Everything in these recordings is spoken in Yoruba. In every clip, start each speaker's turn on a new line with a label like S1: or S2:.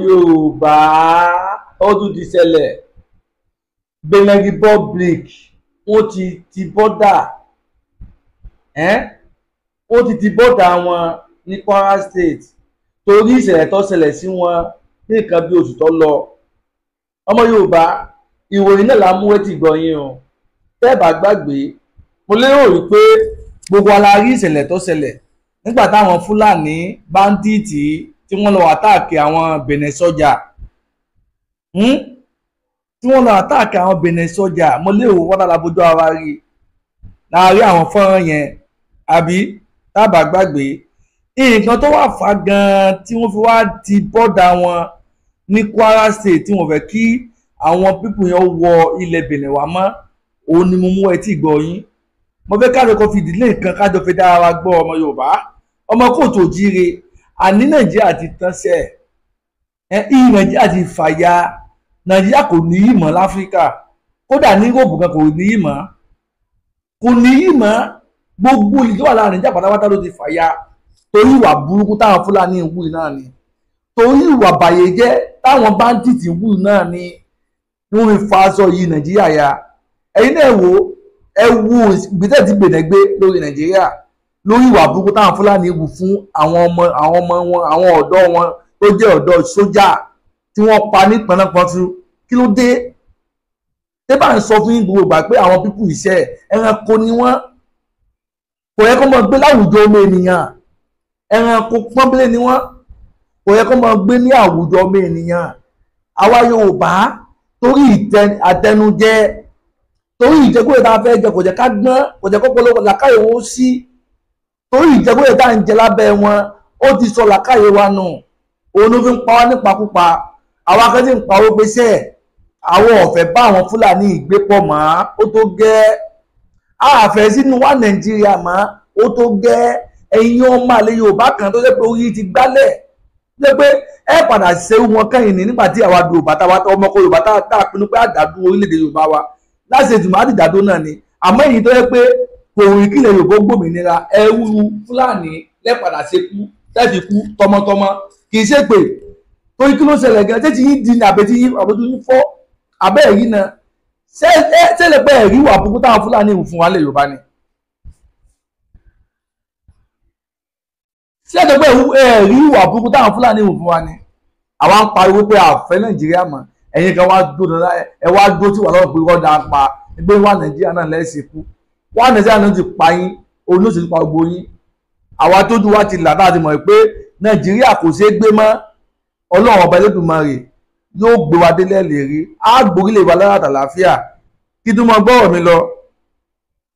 S1: Yorùbá ọdún ti ṣẹlẹ̀ Benin Republic wọ́n ti bọ́dà wọ́n ti bọ́dà wọn ní Kwara State torí ìṣẹ̀lẹ̀ tó ṣẹlẹ̀ sí wọn ní nǹkan bí oṣù tó lọ. Ọmọ Yorùbá ìròyìn náà la mú wẹ́tì gbọ̀nyìn o tẹ́ ẹ bá gbàgbé mo lérò wípé gbogbo wa la rí ìṣẹ̀lẹ̀ tó ṣẹlẹ̀ nígbà táwọn Fúlàní báńdíìtì tí wọ́n lọ àtáàkì àwọn Benin sọ́jà mo lérò wọ́n dára bójú ara rí láàárín àwọn fọ́nrán yẹn àbí tábà gbàgbé nǹkan tó wà fà gan-an tí wọ́n fi wá ti bọ́dà wọn ní Kwara State tí wọ́n fẹ́ kí àwọn pípù yẹn wọ ilẹ̀ Benin wá mọ́ òun ni mo mú ẹtí gbọ́ yín. Mo fẹ́ kájọ kó fi ìdílé nǹkan kájọ fi dára wa gbọ́ ọmọ Yorùbá ọmọ kóòtù òjíire àní Nàìjíríà ti tán sẹ́ Nàìjíríà ti fàya Nàìjíríà kò ní í mọ́ láfíríkà kódà ní Europe gan kò ní í mọ́ gbogbo ìlú wà láàrin Nàìjíríà pátápátá ló ti fàya torí ìwà burúkú táwọn Fúlàní ń wù náà ni torí ìwà bàyèjẹ́ táwọn báńdíìtì ń wù náà ni wọ́n fi fa aṣọ yìí Nàìjíríà ya. Ẹ̀yin náà wo ìgbésẹ̀ tí Benin gbé lórí Nàìjíríà lórí ìwà burúkú táwọn Fúlàní wù fún àwọn ọmọ wọn àwọn ọ̀dọ́ wọn tó jẹ́ ọ̀dọ́ sójà tí wọ́n pa ní pọnapọ̀ntu. Kí ló dé? Tẹ́ bá ń sọ fún yín gbogbo ìgbà pé àwọn pípù iṣẹ́ ẹranko ni wọ́n kò yẹ kó máa gbé láwùjọ ọmọ ènìyàn ẹranko pọ́nbélé ni wọ́n kò yẹ kó máa gbé ní àwùjọ ọmọ ènìyàn. Àwa Yorùbá torí àtẹnujẹ torí ìjẹkúrẹ tá a fẹ́ jẹ kò jẹ́ ká gbọ́n kò jẹ́ kó polówó làkàyè wọn sí torí ìjẹkúrẹ tá à ń jẹ lábẹ́ wọn ó ti sọ làkàyè wa nù òun ló fi ń pa wá nípakúpa. àwa kan ti ń pawó gbèsè àwọn ọ̀fẹ́ bá àwọn Fúlàní ìgbépọ̀ mọ́ ó tó gẹ́ àfẹ́ sínú wá Nàìjíríà mọ́ ó tó gẹ́ ẹ̀yin ọmọ àlè Yorùbá kan tó jẹ́ pé orí ti gbálẹ̀ jẹ́ pé ẹ padà ṣe wọn kẹ́yìn ní nígbà tí àwa Yorùbá ọmọ Yorùbá tá a pinnu pé àdàdú orílẹ̀-èdè Yorùbá wa láti ìtumọ̀ àdìdàdó náà ni àmọ́ èyí tó yẹ pé kò rí kílẹ̀ Yorùbá gbòmìnira ẹrú Fúlàní lẹ́padà ṣe kú tẹ́ẹ̀fì kú tọmọtọmọ kì í ṣe pé torí kí ló ṣẹlẹ̀ gan tẹ́tí yín di ní àbẹ̀tí yín àbójú yín fọ́ abẹ́ ẹ̀rí náà ṣẹlẹ̀ pé ẹ̀rí wà burúkú táwọn Fúlàní ń fún wa lẹ̀ Yorùbá ni ṣẹlẹ̀ pé ẹ̀rí wà burúkú táwọn Fúlàní ń fún wa ni àwa ń pariwo pé àfẹ́ Nàìjíríà mọ̀ ẹ̀yin kan wá dúró ẹ wá dúró tí wà lọ́wọ́ pé wọ́n dáa pa ẹgbẹ́ wà Nàìjíríà náà lẹ́sìn kú wà Nàìjíríà náà ti pa yín olóṣèlú pa gbogbo yín àwa tójú wa ti là láti mọ̀ pé Nàìjíríà kò ṣeé gbé mọ́ Ọlọ́run ọba Elédùmarè yóò gbé wa délẹ̀ lérí á gborílẹ̀ wa lára àtàlàáfíà kí tó máa gbọ́rọ̀ mi lọ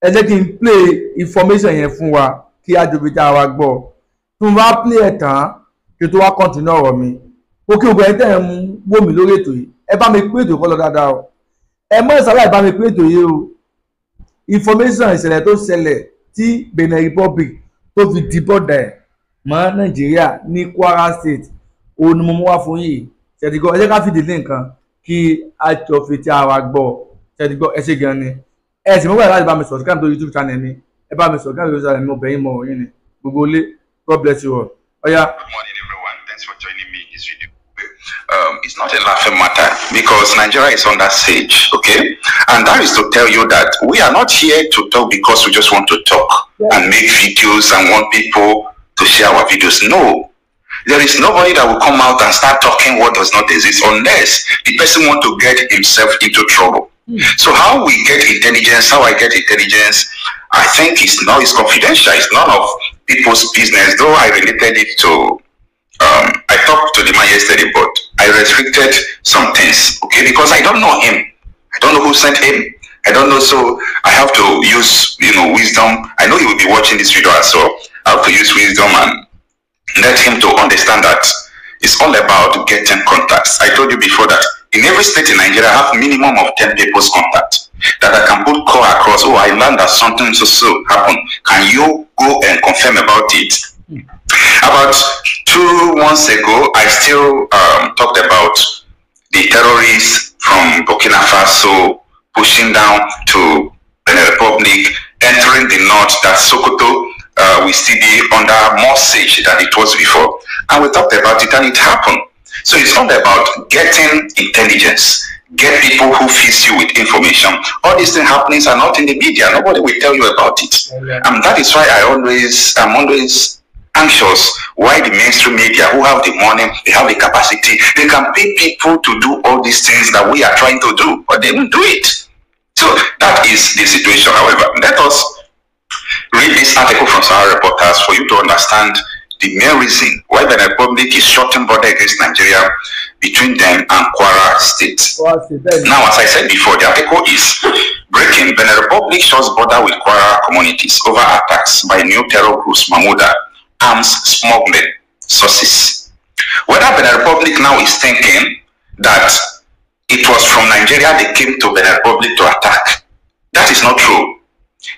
S1: ẹ jẹ́ kí n play information yẹn fún wa kí á jòbi tá a wa gbọ́ tí mo bá play ẹ̀ tán kí n tó wá continue ọ̀rọ̀ mi ó kí gbogbo ẹ̀ tẹ̀ ń wò mí lórí ètò yìí ẹ bá mi pín ètò kọ́ lọ dáadáa o ẹ mọ́ ìsàlẹ̀ bá mi pín ètò yìí o information ìṣẹ̀lẹ̀ tó ṣẹlẹ̀ tí Benin Republic tó fi di bọ́dà ẹ̀ mọ́ Nàìjíríà ní Kwara State òun ni mo mú wá fún yìí ṣètìgbọ́ ẹ jẹ́ ká fìdí lé nǹkan kí a jọ fi tí a wá gbọ́ ṣètìgbọ́ ẹ ṣe gan ni ẹ sì mọ́ wà láti bá mi sọ̀rọ̀ káàdì YouTube channel mi ẹ bá mi sọ̀rọ̀ káàdì YouTube channel mi mo bẹ̀yìn mọ̀ òyìn ni gbogbo ilé God bless you all. Ọ̀ya.
S2: Good morning everyone, thanks for joining me in this video. It's not a laughing matter because Nigeria is under siege, okay? And that is to tell you that we are not here to talk because we just want to talk and make videos and want people to share our videos. No, there is nobody that will come out and start talking what does not exist unless the person want to get himself into trouble. So how we get intelligence, how I get intelligence, I think it's confidential. It's none of people's business, though I related it to I talked to the man yesterday, but I restricted some things, okay, because I don't know him. I don't know who sent him. I don't know, so I have to use, wisdom. I know he will be watching this video as well. I have to use wisdom and let him to understand that it's all about getting contacts. I told you before that in every state in Nigeria, I have minimum of 10 people's contact that I can put call across. Oh, I learned that something so happened. Can you go and confirm about it? About 2 months ago, I still talked about the terrorists from Burkina Faso pushing down to Benin Republic, entering the north, that Sokoto will still be under more siege than it was before. And we talked about it and it happened. So it's not about getting intelligence, get people who feed you with information. All these things happenings are not in the media. Nobody will tell you about it. And that is why I'm always anxious why the mainstream media, who have the money, they have the capacity, they can pay people to do all these things that we are trying to do, but they won't do it. So that is the situation. However, let us read this article from Sahara Reporters for you to understand the main reason why the Republic is shutting border against Nigeria between them and Kwara State. Now, as I said before, the article is breaking. Benin Republic shuts border with Kwara communities over attacks by new terror groups, Mahmuda, arms smuggling sources. Whether Benin Republic now is thinking that it was from Nigeria they came to Benin Republic to attack, that is not true.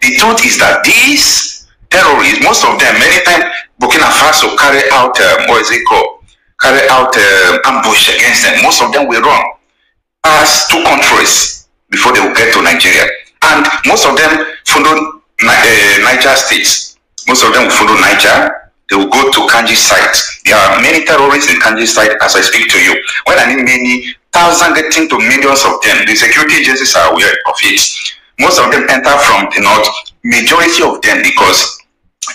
S2: The truth is that these terrorists, most of them, many times Burkina Faso carry out ambush against them. Most of them will run past 2 countries before they will get to Nigeria, and most of them follow Niger states. Most of them will follow Niger. They will go to Kanji site. There are many terrorists in Kanji site as I speak to you. When I mean many, thousands getting to millions of them. The security agencies are aware of it. Most of them enter from the north. Majority of them because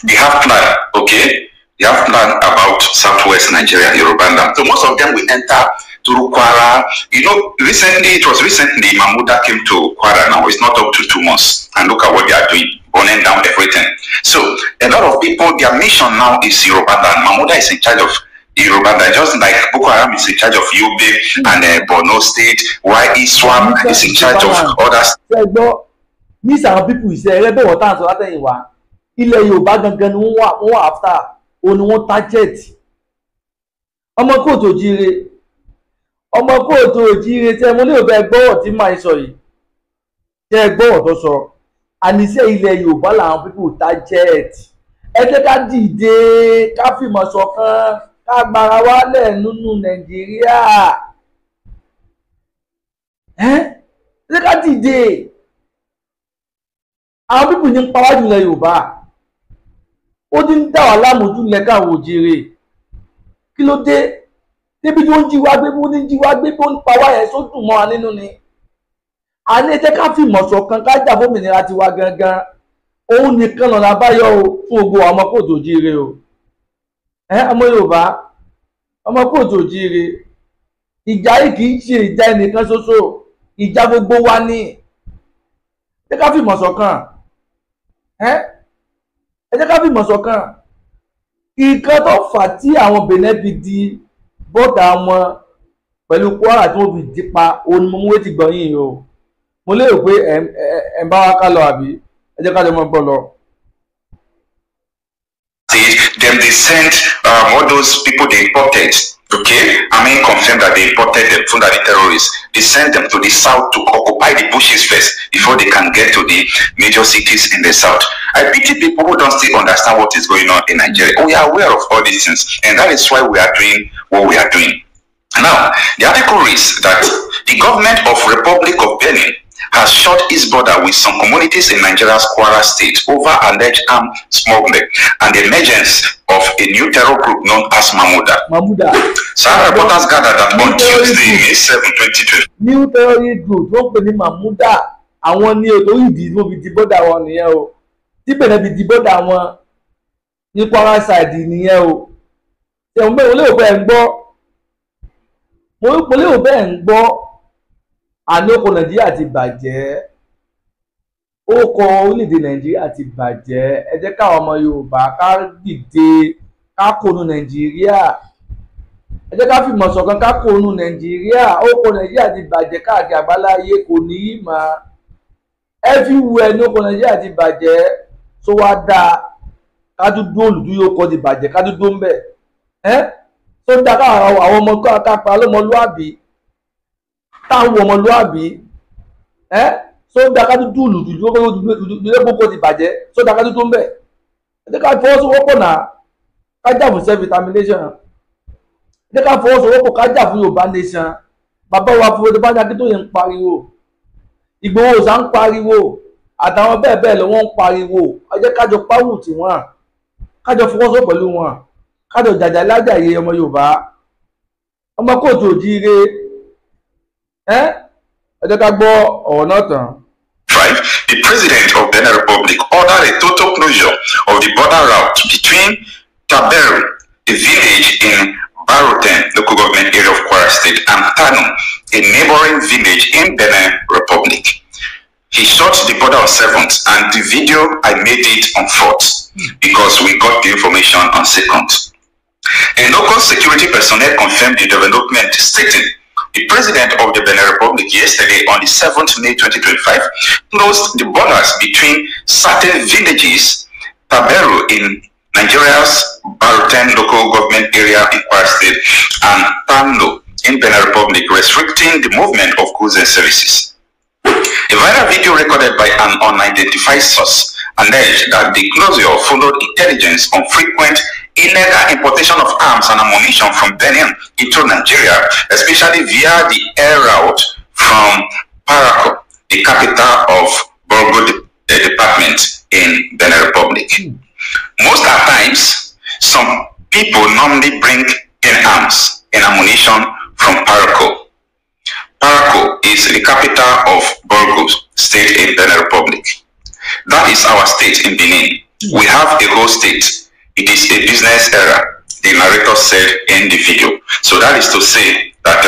S2: they have plan, okay? They have plan about southwest Nigeria, Yoruba. So most of them will enter to Kwara. You know, it was recently Mahmuda came to Kwara now. It's not up to 2 months. And look at what they are doing, burning down everything. So a lot of people, their mission now is Yoruba. Mahmuda is in charge of Yoruba, just like Boko Haram is in charge of Yobe and Borno State, while Iswam is in charge of others.
S1: These are people who say, "Rebel what answer that you want." Ilẹ̀ Yorùbá gangan ni wọ́n after òun wọ́n target. Ọmọ kóòtù òjíire tẹ́ mo ní òbẹ gbọ́wọ̀ tí máa sọ yìí. Tẹ́ gbọ́wọ̀ tó sọ. Àníṣe ilẹ̀ Yorùbá làwọn people target. Ẹ jẹ́ ká dìde ká fìmọ̀ ṣọ̀kan ká gbára wálẹ̀ nínú Nàìjíríà. Ẹ jẹ́ ká dìde. Àwọn people ní pa wá jù ilẹ̀ Yorùbá. Ó ti ń dá wà láàmójú ilẹ̀ káwọn òjìrè. Kí ló dé? Débi tí ó ń jí wá gbé bó ní jí wá gbé bó ń pa wá yẹn sódùn mọ́ wa nínú ni. A ní jẹ́ ká fìmọ̀ ṣọ̀kan ká jà fómìnira tiwa gangan. Òun nìkan lọ́nà àbáyọ o fún gbogbo ọmọ kóòtù òjìrè o. Ọmọ Yorùbá, ọmọ kóòtù òjìrè. Ìjà yìí kì í ṣe ìjà ẹnìkan ṣoṣo. Ìjà gbogbo wa ni. Jẹ́ ká fìmọ̀ ṣọ̀kan. Ẹ jẹ́ ká fìmọ̀ ṣọ̀kan. Nǹkan tó fà tí àwọn Benin fi di bọ́dà wọn pẹ̀lú Kwara tí wọ́n fi dí pa òun ni mo mú wétí gbọ́ yìí o. Mo lérò pé ẹ̀ ń bá wa ká lọ àbí ẹ jẹ́ ká lè mọ gbọ́ lọ.
S2: Then they sent all those people they imported. Okay, I mean, confirmed that they imported them from the terrorists. They sent them to the south to occupy the bushes first before they can get to the major cities in the south. I pity people who don't still understand what is going on in Nigeria. We are aware of all these things, and that is why we are doing what we are doing. Now, the article reads that the government of Republic of Benin has shut its border with some communities in Nigeria's Kwara State over alleged armed smuggling and the emergence of a new terror group known as Mahmuda. Sahara Reporters gathered that on Tuesday, May 7, 2020.
S1: New terrorist group wọ́n pè ní Mahmuda. Àwọn ní ètò ìdí wọ́n fi di bọ́dà wọn nìyẹn o. Tí Benin fi di bọ́dà wọn ní Kwara side nìyẹn o. Ṣé mo lérò pé ẹ̀ ń gbọ́? Mo lérò pé ẹ̀ ń gbọ́. Àní oko Nàìjíríà ti bàjẹ́. Oko orílẹ̀-èdè Nàìjíríà ti bàjẹ́. Ẹ jẹ́ káwọn ọmọ Yorùbá ká dìde ká kónú Nàìjíríà. Ẹ jẹ́ ká fìmọ̀ ṣọ̀kan ká kónú Nàìjíríà. Oko Nàìjíríà ti bàjẹ́ káàkiri àgbáláyé kò ní í mọ̀. Everywhere ní oko Nàìjíríà ti bàjẹ́. Tó wá dáa ká dúdú olùdúyó kọ́ ti bàjẹ́ ká dúdú ń bẹ̀. Tó dáa káwọn ọmọ ká pa lọ́mọlúàbí. Táwọn ọmọlúàbí sódà ká dúdú lùdúdú gbogbo ti bàjẹ́ sódà ká dúdú ń bẹ̀. Ẹ jẹ́ ká fọwọ́sowọ́pọ̀ náà ká jà fún self-determination. Ẹ jẹ́ ká fọwọ́sowọ́pọ̀ ká jà fún Yorùbá nation. Bàbá wa fún ọdún bájá Akíntóyè ń pariwo. Ìgbòho Òòṣà ń pariwo. Àtàwọn bẹ́ẹ̀ bẹ́ẹ̀ lọ wọ́n ń pariwo. Ẹ jẹ́ kájọ páwù tí wọ́n. Kájọ fọwọ́sowọ́pọ̀ pẹ̀lú wọn. Kájọ jàjà lájàyè ọmọ Yorùbá. ọmọ kóòtù òjíire ẹ jẹ́ ká gbọ́ ọ̀rọ̀ náà tán.
S2: The president of Benin Republic ordered a total closure of the border route between Taberu, a village in Baroten, local government area of Kwara State, and Tano, a neighboring village in Benin Republic. He shot the border on 7th, and the video, I made it on 4th because we got the information on 2nd. A local security personnel confirmed the development, stating the president of the Benin Republic yesterday on the 7th May 2025 closed the borders between certain villages, Taberu in Nigeria's Baroten local government area in Kwara State and Tano in Benin Republic, restricting the movement of goods and services. A viral video recorded by an unidentified source alleged that the closure followed intelligence on frequent illegal importation of arms and ammunition from Benin into Nigeria, especially via the air route from Parakou, the capital of Borgo department in Benin Republic. Most of the times, some people normally bring in arms and ammunition from Parakou. Parakou is the capital of Borgo state in Benin Republic. That is our state in Benin. We have a whole state. It is a business era, the narrator said in the video. So that is to say that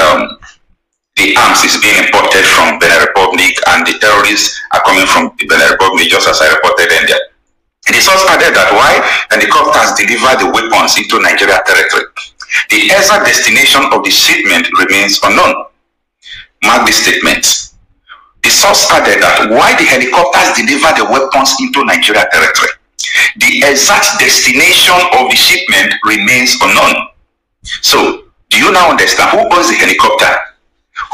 S2: the arms is being imported from Benin Republic and the terrorists are coming from the Benin Republic, just as I reported in there. And the source added that why helicopters deliver the weapons into Nigeria territory. The exact destination of the shipment remains unknown. Mark the statement. The source added that why the helicopters deliver the weapons into Nigeria territory. The exact destination of the shipment remains unknown. So, do you now understand who owns the helicopter?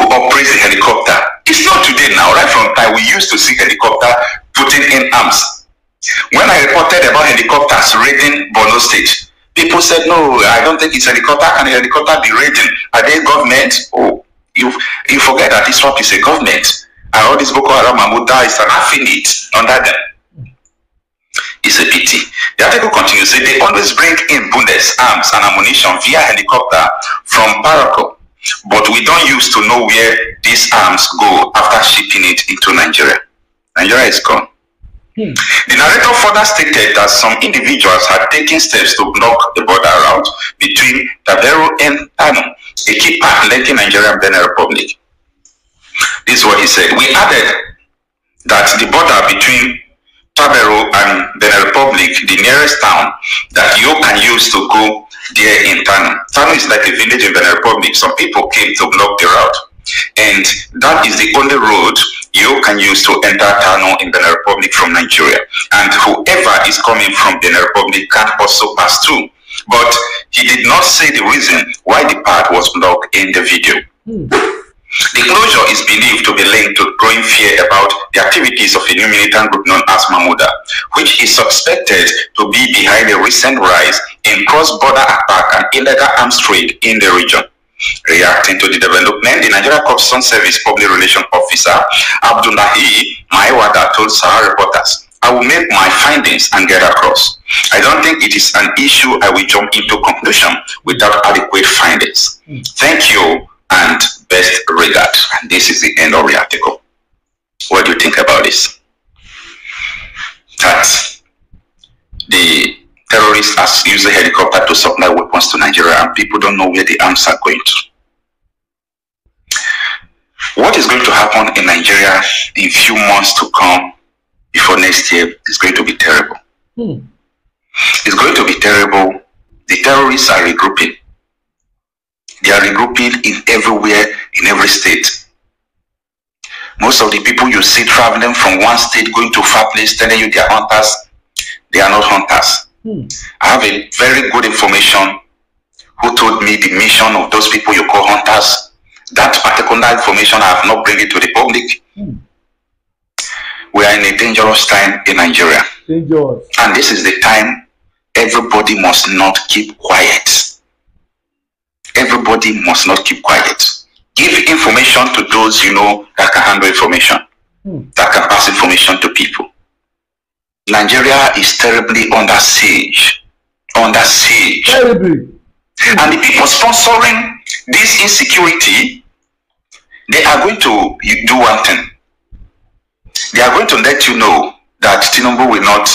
S2: Who operates the helicopter? It's not today now, right from time we used to see helicopter putting in arms. When I reported about helicopters raiding Borno State, people said, no, I don't think it's helicopter. Can a helicopter be raiding? Are they government? Oh, you forget that this one is a government. And all this Boko Haram Mahmuda is an affiliate under them. It's a pity. The article continues, say they always bring in bullets, arms, and ammunition via helicopter from Parakou, but we don't used to know where these arms go after shipping it into Nigeria. Nigeria is gone. The narrator further stated that some individuals had taken steps to block the border route between Taberu and Tano, a key part linking Nigeria and Benin Republic. This is what he said. We added that the border between Taberu and Benin Republic, the nearest town that you can use to go there in Tano. Tano is like a village in Benin Republic. Some people came to block the route. And that is the only road you can use to enter Tano in Benin Republic from Nigeria. And whoever is coming from Benin Republic can also pass through. But he did not say the reason why the path was blocked in the video. The closure is believed to be linked to growing fear about the activities of a new militant group known as Mahmuda, which is suspected to be behind a recent rise in cross-border attack and illegal arms trade in the region. Reacting to the development, the Nigeria Customs Service Public Relations Officer Abdullahi Maiwada told Sahara reporters, I will make my findings and get across. I don't think it is an issue I will jump into conclusion without adequate findings. Thank you and best regard. And this is the end of the article. What do you think about this? That the terrorists are using helicopter to supply weapons to Nigeria and people don't know where the arms are going to. What is going to happen in Nigeria in few months to come before next year is going to be terrible. It's going to be terrible. The terrorists are regrouping. They are regrouping in everywhere, in every state. Most of the people you see traveling from one state going to far place telling you they are hunters, they are not hunters. I have a very good information who told me the mission of those people you call hunters. That particular information I have not bring it to the public. We are in a dangerous time in Nigeria.
S1: Dangerous.
S2: And this is the time everybody must not keep quiet. Everybody must not keep quiet. Give information to those you know that can handle information, that can pass information to people. Nigeria is terribly under siege. Under siege.
S1: Terribly.
S2: And the people sponsoring this insecurity, they are going to do one thing. They are going to let you know that Tinubu will not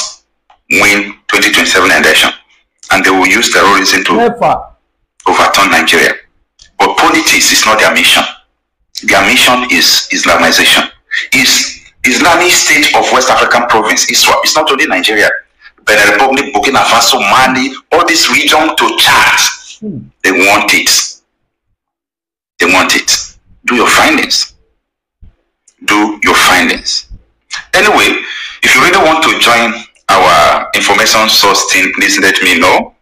S2: win 2027 election, and they will use terrorism to overturn Nigeria. But politics is not their mission. Their mission is Islamization. Islamic State of West African province. It's not only Nigeria, Benin Republic, Burkina Faso, Mali, all this region to Chad. They want it. They want it. Do your findings. Do your findings. Anyway, if you really want to join our information source team, please let me know.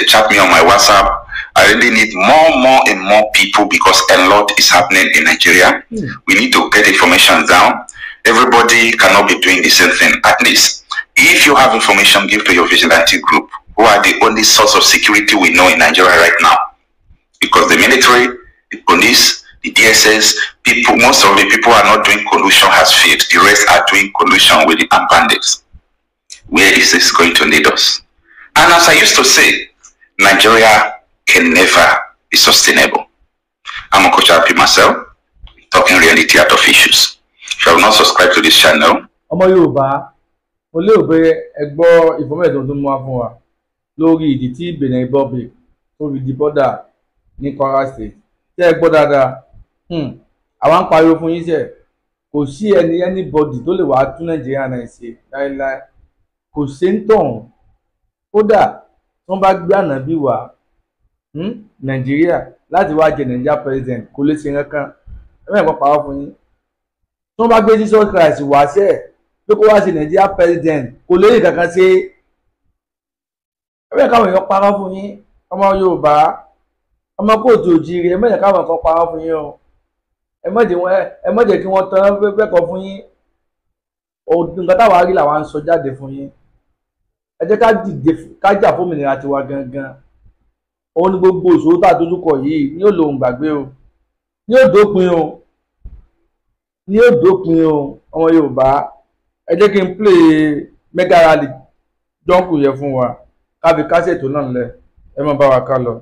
S2: Chat me on my WhatsApp. I really need more and more people because a lot is happening in Nigeria. We need to get information down. Everybody cannot be doing the same thing. At least, if you have information, give to your vigilante group, who are the only source of security we know in Nigeria right now. Because the military, the police, the DSS, people, most of the people are not doing collusion has failed. The rest are doing collusion with the armed bandits. Where is this going to lead us? And as I used to say, Nigeria can never be sustainable. I'm Coach Happy myself, talking reality out of issues. If you have not subscribed to this channel,
S1: ọmọ Yorùbá, mo lérò pé ẹ gbọ́ ìfọ́mẹ̀tò tó mú wá fún wa lórí ìdí tí Benin Republic tó fi di bọ́dà ní Kwara State. Tí ẹ gbọ́ dáadáa, àwa ń pariwo fún yín sẹ́, kò sí anybody tó lè wá tún Nàìjíríà náà ṣe láéláé. Kò ṣe ń tọ̀hún. Kódà tí wọ́n bá gbé Ànábì wá Nàìjíríà láti wá jẹ Nàìjíríà president kò lè ṣe kankan. Ẹ mẹ́rin kan pàwọ́ fún yín. Tí wọ́n bá gbé Jesus Christ wá sẹ́ pé kó wá ṣe Nàìjíríà president kò lè rí kankan ṣe. Ẹ mẹ́rin káwọn èèyàn parọ́ fún yín ọmọ Yorùbá ọmọ kóòtù òjìrì. Ẹ mẹ́rin káwọn kan parọ́ fún yín o. Ẹ má jẹ́ kí wọ́n tán pẹ́pẹ́kọ̀ fún yín. Nǹkan táwa rí làwa ń sọ jáde fún yín. Ẹ jẹ́ ká dìde ká jà fún òmìnira tiwa gangan. Òun ni gbogbo ìṣòro tá a dojúkọ yìí ní yóò lòun gbàgbé o, ní yóò dópin o, ní yóò dópin o. Ọmọ Yorùbá, ẹ jẹ́ kí n play mega rally jọ́ǹkù yẹn fún wa ká fi kásẹ̀tò náà lẹ̀. Ẹ má bá wa ká lọ.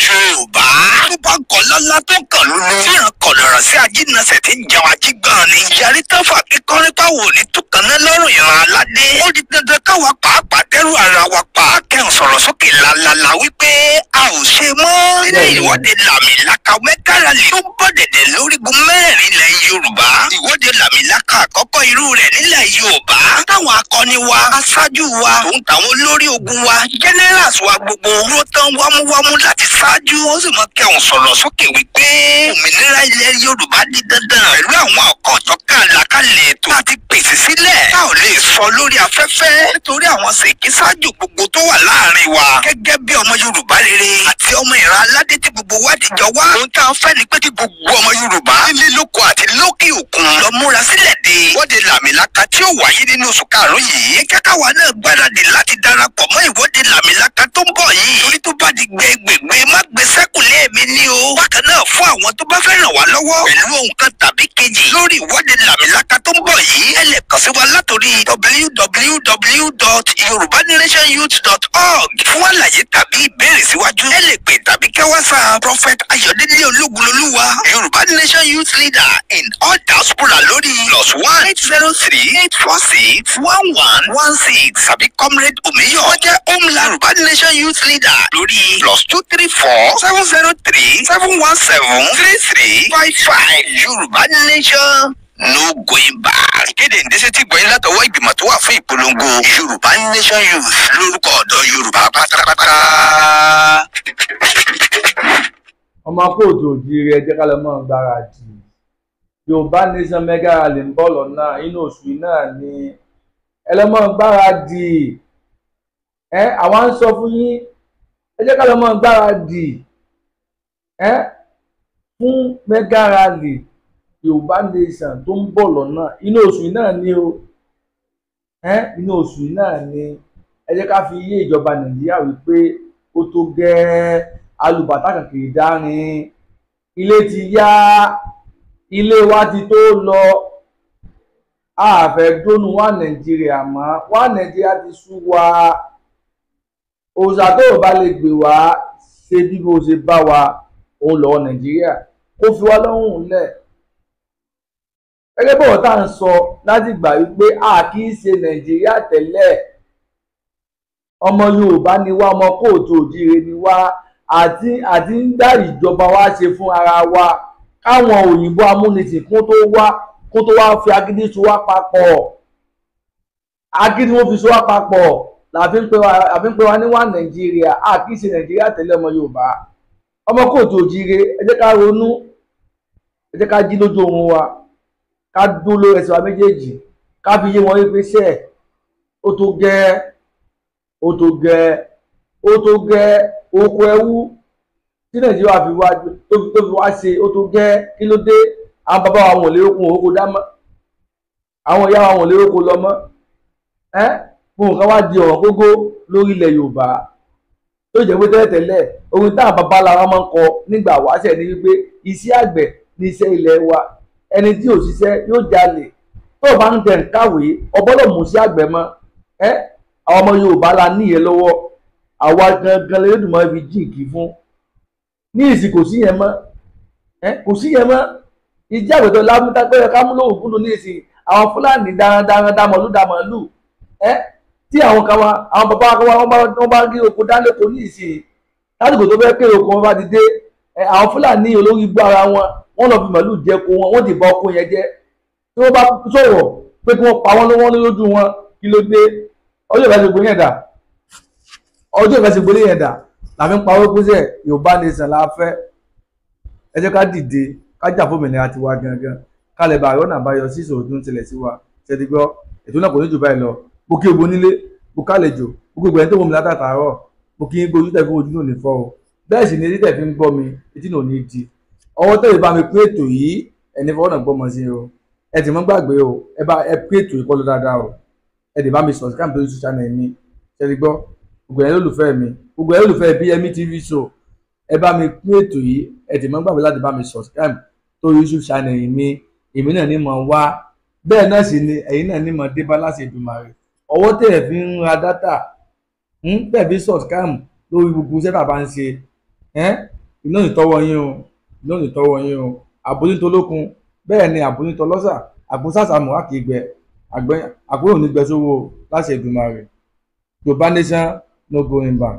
S3: Yorùbá tó bá kọ̀ lọ́lá tó kàn lólo tí ìran kọ̀ lọ́rọ̀ sí ajínasẹ̀ tí ń jẹun ajígbọ́n ni. Ìyàrí tọ́fà kíkọ́rí pàwọ̀ ní túkànnà lọ́rùn ìran aládé. Ó di dandan káwa pàápàá dẹ́rù ara wa pa kẹ́hìn sọ̀rọ̀ sókè lálálá wípé a ò ṣe mọ́. Ilé ìwọ́de làmìlaka mẹ́kàrálì tó bọ́ dẹ̀dẹ̀ lórígun mẹ́rin ilẹ̀ Yorùbá. Ìwọ́de làmìlaka àkọ́kọ́ irú rẹ̀ nílẹ̀ Yorùbá. Táwọn akọni wa, aṣáájú wa, tòun tàwọn olórí ogun wa, generals wa gbogbo ró tán wámúwámú láti ṣáájú. Ó sì mọ kẹ́hìn sọ̀rọ̀ sókè wípé òmìnira ilẹ̀ Yorùbá di dandan pẹ̀lú àwọn ọkọ̀ ọ̀jọ̀kan àlàkalẹ̀ ètò láti pèsè sílẹ̀. Tá ò lè sọ lórí afẹ́fẹ́ nítorí àwọn ṣèkí ṣáájú gbogbo tó wà láàrin wa. Gẹ́gẹ́ bí ọmọ Yorùbá rere àti ọmọ ìran aládé tí gbogbo wa dìjọ wá. Ohun tá a fẹ́ ni pé kí gbogbo ọmọ Yorùbá nílé lóko àti lókè òkun lọ múra sílẹ̀ dé ìwọ́de làmìlaka tí ó wáyé nínú oṣù karùn-ún yìí. Kẹ́kàwá náà gbáradì láti darapọ̀ mọ́ ìwọ́de làmìlaka tó ń bọ̀ yìí. Torí tó bá di gbẹgbẹgbẹ má gbé sẹ́kùlé mi ní o. Bákan náà fún àwọn tó bá fẹ́ ràn wá lọ́wọ́ pẹ̀lú ohun kan tàbí kejì lórí ìwọ́de làmìlaka tó ń bọ̀ yìí. Ẹ lè kàn sí wa látòrí www.yorubanationyouth.org fún àlàyé tàbí ìbéèrè síwájú. Ẹ lè pè tàbí kẹ́ WhatsApp Prophet Ayọ̀délé Olúgunlolúwa Yorùbá Nation Youth Leader in all diaspora lórí +1-803-846-1116 tàbí Comrade Omiyo wọ́n jẹ́ Omla Yorùbá Nation Youth Leader lórí +234-717-3355 Yorùbá Nation no going back. Kéde ìdẹ́sẹ̀ tí gbọ́yìn látọwọ́ ìgbìmọ̀ tó wà fún ìpolongo Yorùbá Nation Youth lórúkọ ọ̀dọ́ Yorùbá pátápátá.
S1: Ọmọ kóòtù òjìrì, ẹ jẹ́ ká lọ mọ́ gbáradì. Yorùbá Nation mega rally ń bọ̀ lọ́nà inú oṣù náà ni ẹ lọ mọ́ gbáradì. Àwa ń sọ fún yín, ẹ jẹ́ ká lọ mọ́ gbáradì fún mega rally Yorùbá Nation tó ń bọ̀ lọ́nà inú oṣù náà ni o. Inú oṣù náà ni ẹ jẹ́ ká fi yé ìjọba Nàìjíríà wípé ó tó gẹ́ alùbàtà kàkiri dárin. Ilé ti yá, ilé wa ti tó lọ. a fẹ́ dónú wá Nàìjíríà mọ́, wá Nàìjíríà ti sú wa. Òòṣà tó o bá lè gbé wá ṣe bí bó ṣe bá wa òun lọ́wọ́ Nàìjíríà kó fi wá lọ́rùn lẹ̀. Gẹ́gẹ́ bọ́ọ̀ tá à ń sọ láti gbà wípé a kì í ṣe Nàìjíríà tẹ́lẹ̀, ọmọ Yorùbá ni wá, ọmọ kóòtù òjíire ni wá, àti ń dá ìjọba wa ṣe fún ara wa, káwọn òyìnbó amúnisìn kó tó wá fi agídí so wá papọ̀. Agídí wọn fi so wá papọ̀ làfi ń pè wá ní wá Nàìjíríà. A kì í ṣe Nàìjíríà tẹ́lẹ̀ ọmọ Yorùbá, ọmọ kóòtù òjíire. Ẹ jẹ́ ká ronú, ẹ jẹ́ ká jí lójú oorun wa, ká dúró lórí ẹsẹ̀ wa méjèèjì, ká fi yé wọn wípé ṣẹ́ ó tó gẹ́, ó tó gẹ́, ó tó gẹ́. Oko ẹrú tí Nàìjíríà fi wá ṣe ó tó gẹ́. Kí ló dé? Àwọn bàbá wa wọn ò lérò kún oko dá mọ́, àwọn ìyá wa wọn ò lérò kún lọ mọ́. Fún nǹkan wá di ọ̀rọ̀ gógó lórí ilẹ̀ Yorùbá tó jẹ́ pé tẹ́lẹ̀tẹ́lẹ̀ orin táwọn bàbá la wa máa ń kọ nígbà wáṣẹ̀ ni wípé iṣẹ́ àgbẹ̀ ní iṣẹ́ ilẹ̀ wa, ẹni tí ò ṣiṣẹ́ yóò jalè. Tó o bá ń tẹ̀ ń kàwé ọgbọ́dọ̀ mú sí àgbẹ̀ mọ́. Àwọn ọmọ Yorùbá la níyẹn lọ́wọ́, àwa gangan lè dùn mọ́ ibi jíǹkì fún. Ní ìsìn kò sí yẹn mọ́, kò sí yẹn mọ́. Ìjẹ́ àgbẹ̀ tó lámúta pé ká mú lóhùn fún un ní ìsìn àwọn Fúlàní darandaran dàmọ̀lú tí àwọn kan wá, àwọn bàbá kan wá, wọ́n bá gé oko dálẹ́kọ ní ìsìn lásìkò tó fẹ́ kéré oko wọn bá ti dé. Àwọn Fúlàní olórí igbó ara wọn, wọ́n lọ fi màálù jẹ ko wọn, wọ́n ti bá oko yẹn jẹ́. Tí wọ́n bá sọ̀rọ̀ pé kí wọ́n pa wọ́n lójú wọn, kí ló dé? Ọjọ́ ìfẹsẹ̀ gbóyè dà, ọjọ́ ìfẹsẹ̀ gbóyè dà làfi ń pawọ́ pé sẹ́ Yorùbá nation la fẹ́. Ẹ jẹ́ ká dìde, ká jà fún òmìnira tiwa gangan, ká lè bá àrọ́nà àbáyọ sí ìṣòro tó ń ṣẹlẹ̀ sí wa. Ṣé ti gbọ́? Ètò náà kò ní jù báyìí lọ. Mo kí ogun nílé, mo kálejò, mo kí gbẹ̀yìn tó mú mi látàtàárọ̀, mo kí yín gbójú tẹ̀ fún ojú náà ní fọ́ o. Bẹ́ẹ̀ sì ni etí tẹ̀ fi ń gbọ́ mi, etí náà ò ní di. Ọwọ́ tẹ̀lé bá mi pín ètò yìí, ẹni fọwọ́ náà gbọ́mọ sí o. Ẹ ti mọ́ gbàgbé o, ẹ pín ètò ìkọlù dáadáa o. Ẹ dẹ̀ bá mi subscribe lórí YouTube channel mi. Ṣé ti gbọ́? Gbogbo ẹ̀yin olùfẹ́ mi, gbogbo ẹ̀yin olùfẹ́ BME TV show, ẹ bá mi pín ètò yìí, ẹ ti mọ́ gbàgbé láti bá mi subscribe lórí YouTube channel mi. Èmi náà ní mọ̀ wá. Bẹ́ẹ̀ náà sì ni ẹ̀yin náà ní mọ̀ dé bá láti Èdùmàrè. Ọwọ́ tẹ̀ fi ń ra dátà, tẹ̀ fi subscribe lórí gbogbo iṣẹ́ tá a bá ń ṣe. Iná ìtọ́wọ́ yín o, iná ìtọ́wọ́ yín o. Àbójútó lókun, bẹ́ẹ̀ ni àbójútó lọ́sà, àgbóṣàṣàmù àkìgbẹ́, àgbóyò nígbẹ́ sówó láti Èdùmàrè. Yorùbá nation no going back.